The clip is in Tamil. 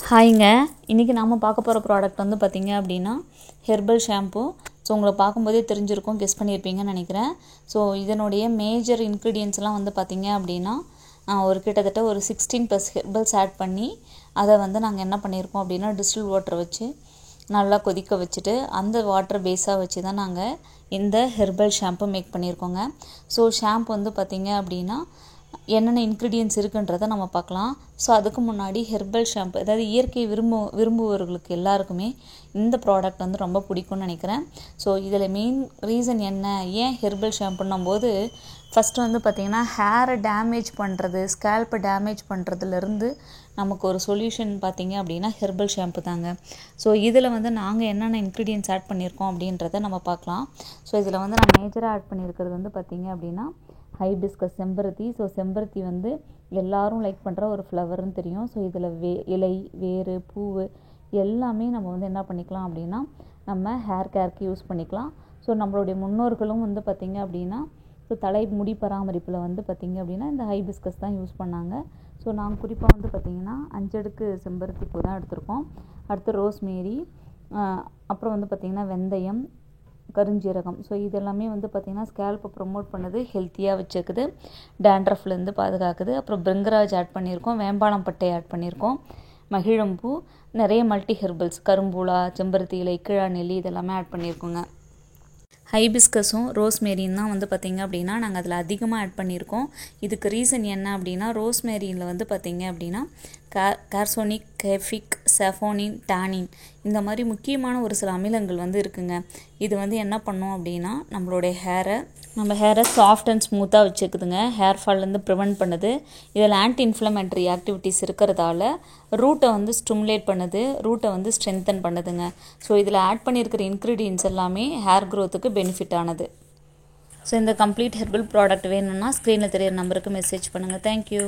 ஹாய்ங்க, இன்றைக்கி நாம் பார்க்க போகிற ப்ராடக்ட் வந்து பார்த்திங்க அப்படின்னா ஹெர்பல் ஷாம்பு. ஸோ உங்களை பார்க்கும்போதே தெரிஞ்சிருக்கும், கெஸ் பண்ணியிருப்பீங்கன்னு நினைக்கிறேன். ஸோ இதனுடைய மேஜர் இன்க்ரீடியன்ஸ்லாம் வந்து பார்த்திங்க அப்படின்னா கிட்டத்தட்ட ஒரு 16+ ஹெர்பல்ஸ் ஆட் பண்ணி அதை வந்து நாங்கள் என்ன பண்ணியிருக்கோம் அப்படின்னா டிஸ்டில் வாட்டர் வச்சு நல்லா கொதிக்க வச்சுட்டு அந்த வாட்டர் பேஸாக வச்சு தான் நாங்கள் இந்த ஹெர்பல் ஷாம்பு மேக் பண்ணியிருக்கோங்க. ஸோ ஷாம்பு வந்து பார்த்திங்க அப்படின்னா என்னென்ன இன்க்ரீடியன்ஸ் இருக்குன்றதை நம்ம பார்க்கலாம். ஸோ அதுக்கு முன்னாடி ஹெர்பல் ஷாம்பு, அதாவது இயற்கை விரும்புபவர்களுக்கு எல்லாருக்குமே இந்த ப்ராடக்ட் வந்து ரொம்ப பிடிக்கும்னு நினைக்கிறேன். ஸோ இதில் மெயின் ரீசன் என்ன, ஏன் ஹெர்பல் ஷாம்புன்னும் போது ஃபஸ்ட்டு வந்து பார்த்திங்கன்னா ஹேரை டேமேஜ் பண்ணுறது, ஸ்கேல்ப்பை டேமேஜ் பண்ணுறதுலேருந்து நமக்கு ஒரு சொல்யூஷன் பார்த்திங்க அப்படின்னா ஹெர்பல் ஷாம்பு தாங்க. ஸோ இதில் வந்து நாங்கள் என்னென்ன இன்க்ரீடியன்ஸ் ஆட் பண்ணியிருக்கோம் அப்படின்றத நம்ம பார்க்கலாம். ஸோ இதில் வந்து நான் மேஜராக ஆட் பண்ணியிருக்கிறது வந்து பார்த்திங்க அப்படின்னா ஹைபிஸ்கஸ், செம்பருத்தி. ஸோ செம்பருத்தி வந்து எல்லாரும் லைக் பண்ணுற ஒரு ஃப்ளவர்னு தெரியும். ஸோ இதில் இலை, வேர், பூவு எல்லாமே நம்ம வந்து என்ன பண்ணிக்கலாம் அப்படின்னா நம்ம ஹேர் கேருக்கு யூஸ் பண்ணிக்கலாம். ஸோ நம்மளுடைய முன்னோர்களும் வந்து பார்த்திங்க அப்படின்னா ஸோ முடி பராமரிப்பில் வந்து பார்த்திங்க அப்படின்னா இந்த ஹைபிஸ்கஸ் தான் யூஸ் பண்ணாங்க. ஸோ நாங்கள் குறிப்பாக வந்து பார்த்திங்கன்னா 5 அடுக்கு செம்பருத்தி பூ தான் எடுத்திருக்கோம். அடுத்து ரோஸ்மேரி, அப்புறம் வந்து பார்த்திங்கன்னா வெந்தயம், கருஞ்சீரகம். ஸோ இதெல்லாமே வந்து பார்த்திங்கன்னா ஸ்கேல்ப்பை ப்ரொமோட் பண்ணுது, ஹெல்த்தியாக வச்சுக்குது, டேண்ட்ரஃப்லேருந்து பாதுகாக்குது. அப்புறம் பிருங்கராஜ் ஆட் பண்ணியிருக்கோம், வேம்பாலம் பட்டை ஆட் பண்ணியிருக்கோம், மகிழம்பூ, நிறைய மல்டி ஹெர்பல்ஸ், கரும்பூலா, செம்பருத்தி இலை, கிழா நெல்லி இதெல்லாமே ஆட் பண்ணியிருக்கோங்க. ஹைபிஸ்கஸும் ரோஸ்மேரியும் தான் வந்து பார்த்திங்க அப்படின்னா நாங்கள் அதில் அதிகமாக ஆட் பண்ணியிருக்கோம். இதுக்கு ரீசன் என்ன அப்படின்னா ரோஸ்மேரியில் வந்து பார்த்திங்க அப்படின்னா கார்சோனிக், கேஃபிக், செஃபோனின், டானின் இந்த மாதிரி முக்கியமான ஒரு சில அமிலங்கள் வந்து இருக்குங்க. இது வந்து என்ன பண்ணோம் அப்படின்னா நம்மளுடைய ஹேரை சாஃப்ட் அண்ட் ஸ்மூத்தாக வச்சுக்குதுங்க, ஹேர் ஃபால்லேருந்து ப்ரிவெண்ட் பண்ணுது. இதில் ஆன்டி இன்ஃப்ளமேட்டரி ஆக்டிவிட்டீஸ் இருக்கிறதால ரூட்டை வந்து ஸ்டிமுலேட் பண்ணுது, ரூட்டை வந்து ஸ்ட்ரென்தன் பண்ணுதுங்க. ஸோ இதில் ஆட் பண்ணியிருக்கிற இன்க்ரீடியன்ஸ் எல்லாமே ஹேர் க்ரோத்துக்கு பெனிஃபிட் ஆனது. ஸோ இந்த கம்ப்ளீட் ஹெர்பல் ப்ராடக்ட் வேணும்னா ஸ்க்ரீனில் தெரியிற நம்பருக்கு மெசேஜ் பண்ணுங்கள். தேங்க்யூ.